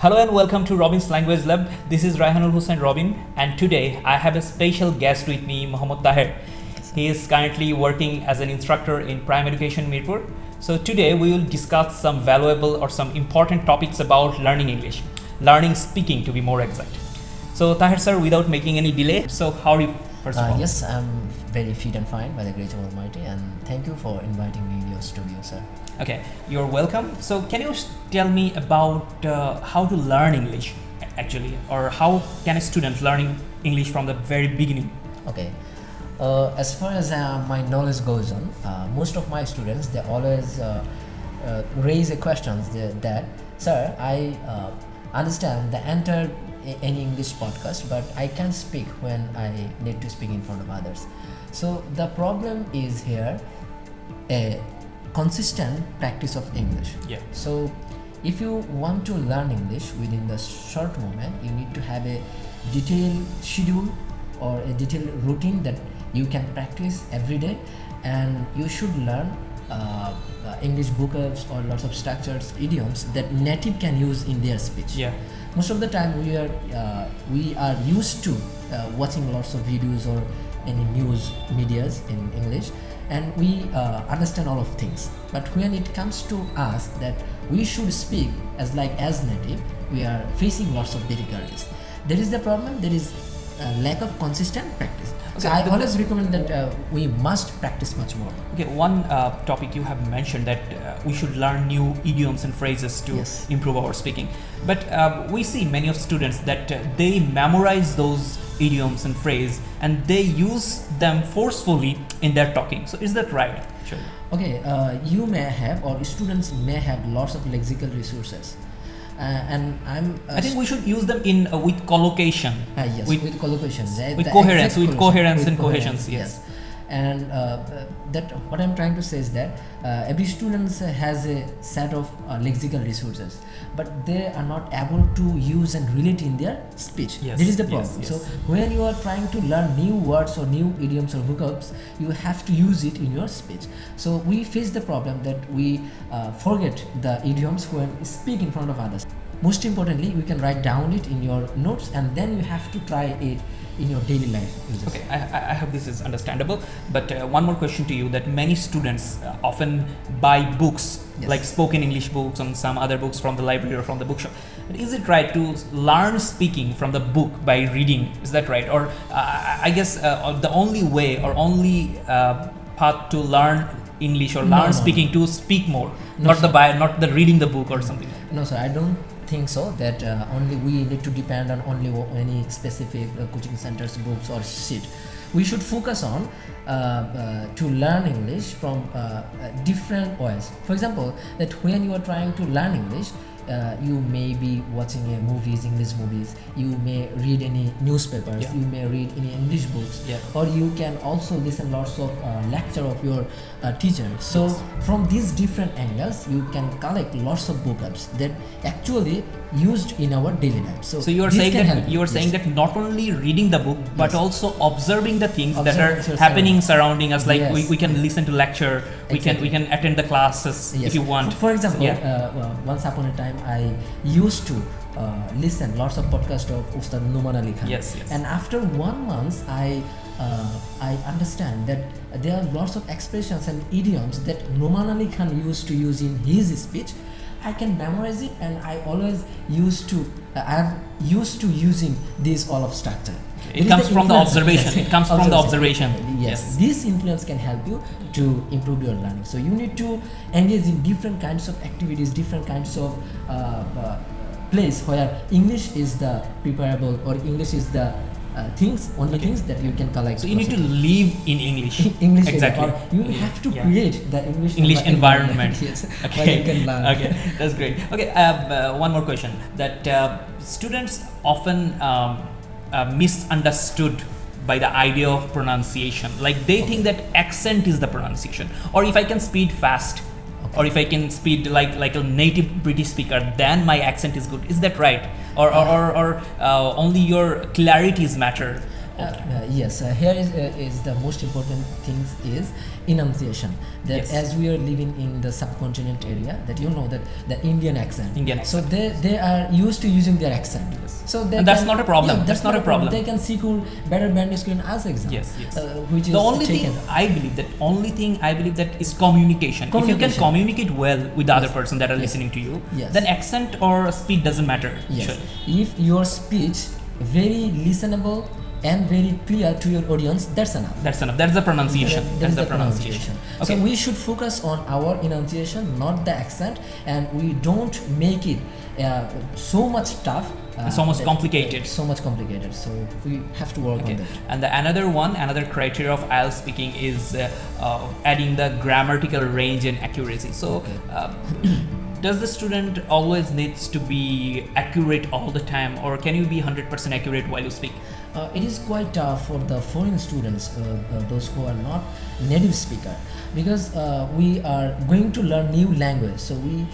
Hello and welcome to Robin's Language Lab. This is Raihanul Hussain Robin, and today I have a special guest with me, Muhammad Taher. He is currently working as an instructor in Prime Education Mirpur. So today we will discuss some valuable or some important topics about learning English, learning speaking to be more exact. So Taher sir, without making any delay, so how are you first of all? Yes, I'm very fit and fine by the grace of Almighty, and thank you for inviting me in your studio, sir. Okay, you're welcome. So can you tell me about how to learn English actually, or how can a student learn English from the very beginning? Okay, as far as my knowledge goes on, most of my students, they always raise a question that, sir, I understand the entire any English podcast, but I can't speak when I need to speak in front of others. So the problem is here a consistent practice of English. Yeah. So if you want to learn English within the short moment, you need to have a detailed schedule or a detailed routine that you can practice every day, and you should learn English vocabs or lots of structures, idioms that native can use in their speech. Yeah. Most of the time we are used to watching lots of videos or any news medias in English, and we understand all of things. But when it comes to us that we should speak as native, we are facing lots of difficulties. There is the problem. There is a lack of consistent practice. Okay, so I always recommend that we must practice much more. Okay, one topic you have mentioned that we should learn new idioms and phrases to Yes. improve our speaking. But we see many of students that they memorize those idioms and phrases and they use them forcefully in their talking. So is that right? Sure. Okay, you may have, or students may have lots of lexical resources, and I think we should use them in with collocation. Yes, with collocation, with coherence, with coherence and cohesions, yes. And that what I'm trying to say is that every student has a set of lexical resources, but they are not able to use and relate in their speech. Yes, This is the yes, problem. yes. So when you are trying to learn new words or new idioms or vocabs, you have to use it in your speech. So we face the problem that we forget the idioms when we speak in front of others. Most importantly, you can write down it in your notes, and then you have to try it in your daily life uses. Okay, I hope this is understandable. But one more question to you: that many students often buy books, Yes. like spoken English books and some other books from the library or from the bookshop. But is it right to learn speaking from the book by reading? Is that right? Or I guess the only way or only path to learn English or learn speaking to speak more, not the reading the book or something like that. No, sir, I don't think so that only we need to depend on only any specific coaching centers books or sheet. We should focus on to learn English from different ways. For example, that when you are trying to learn English, you may be watching English movies, you may read any newspapers, Yeah. you may read any English books, Yeah. or you can also listen lots of lecture of your teacher. So from these different angles, you can collect lots of vocabs that actually used in our daily life. So So you are this saying can that help. you are saying Yes. that not only reading the book but Yes. also observing the things that Observing are your happening surrounding us. Like Yes. we can listen to lecture, Exactly. we can attend the classes Yes. if you want. For example, Yeah. once upon a time, I used to listen lots of podcasts of Ustad Numan Ali Khan. Yes, yes. And after 1 month, I understand that there are lots of expressions and idioms that Numan Ali Khan used to use in his speech. I can memorize it, and I always used to. I'm used to using this all of structure. It There is comes from the influence. observation. Yes. It comes from the observation. Yes. This influence can help you to improve your learning. So you need to engage in different kinds of activities, different kinds of place where English is the preparable, or English is the things that you can collect. So you need to live in English. English exactly. Or you have to Yeah. create the English environment. Yes. Where Okay. you can learn. Okay, that's great. Okay, one more question. That students often misunderstood by the idea of pronunciation. Like they think that accent is the pronunciation, or if I can speak fast, or if I can speak like a native British speaker, then my accent is good. Is that right? Or only your clarities matter? all the time. Yes, here is the most important thing is enunciation. That Yes. as we are living in the subcontinent area, that you know that the Indian accent. Indian So accent. they are used to using their accent. Yes. So they And that's can- not a problem. yeah, That's not a problem. They can secure better band screen as exam. Yes, yes. Which is The only taken. thing I believe that is communication. If you can Communication. communicate well with the other Yes. person that are Yes. listening to you, Yes. then accent or speed doesn't matter. Yes. Actually. If your speech very listenable and very clear to your audience, that's enough. That's enough. That's the pronunciation. That That's is the pronunciation. Okay. So we should focus on our enunciation, not the accent, and we don't make it so much tough. So much that- complicated. So much complicated. So we have to work Okay. on that. And the another criteria of IELTS speaking is adding the grammatical range and accuracy. So, Okay. does the student always needs to be accurate all the time, or can you be 100% accurate while you speak? It is quite tough for the foreign students, those who are not native speaker, because we are going to learn new language, so we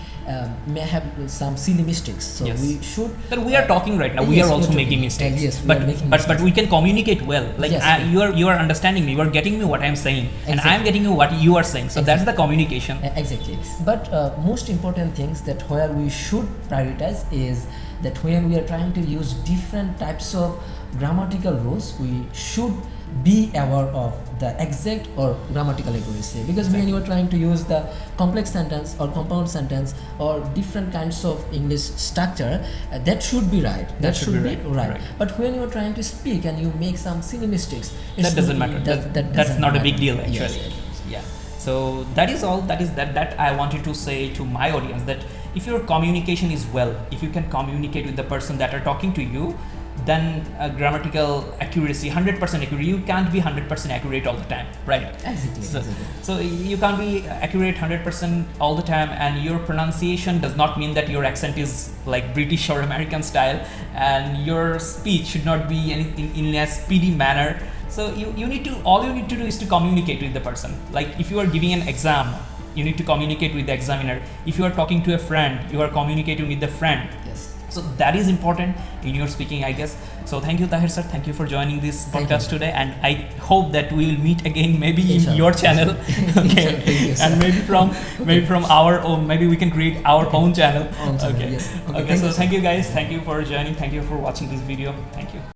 may have some silly mistakes. So Yes. we should. But we are talking right now. We yes, are also we are making talking. mistakes. Yes, we but are making but mistakes. we can communicate well. Like Yes. you are understanding me. You are getting me what I'm saying, and Exactly. I'm getting you what you are saying. So that's the communication. Exactly. But most important things that where we should prioritize is that when we are trying to use different types of grammatical rules, we should be aware of the exact or grammatical accuracy, because when you are trying to use the complex sentence or compound sentence or different kinds of English structure, that should be right. That should be right. But when you are trying to speak and you make some silly mistakes, That doesn't matter. That's doesn't not a matter. big deal Yes, actually. yes. Yeah. So that is all. That I wanted to say to my audience, that if your communication is well, if you can communicate with the person that are talking to you, then grammatical accuracy, 100% accurate. You can't be 100% accurate all the time, right? Exactly. So you can't be accurate 100% all the time, and your pronunciation does not mean that your accent is like British or American style, and your speech should not be in a speedy manner. So you need to, all you need to do is to communicate with the person. Like if you are giving an exam, you need to communicate with the examiner. If you are talking to a friend, you are communicating with the friend. Yes. So that is important in your speaking, I guess. So thank you, Taher sir. Thank you for joining this Thank podcast you. today, and I hope that we will meet again, maybe in Inshallah. your channel. Okay, Thank you, sir. and maybe from our own, maybe we can create our own channel. Own channel, Okay. yes. Okay, Okay. thank So you, sir. thank you guys. Thank you for joining. Thank you for watching this video. Thank you.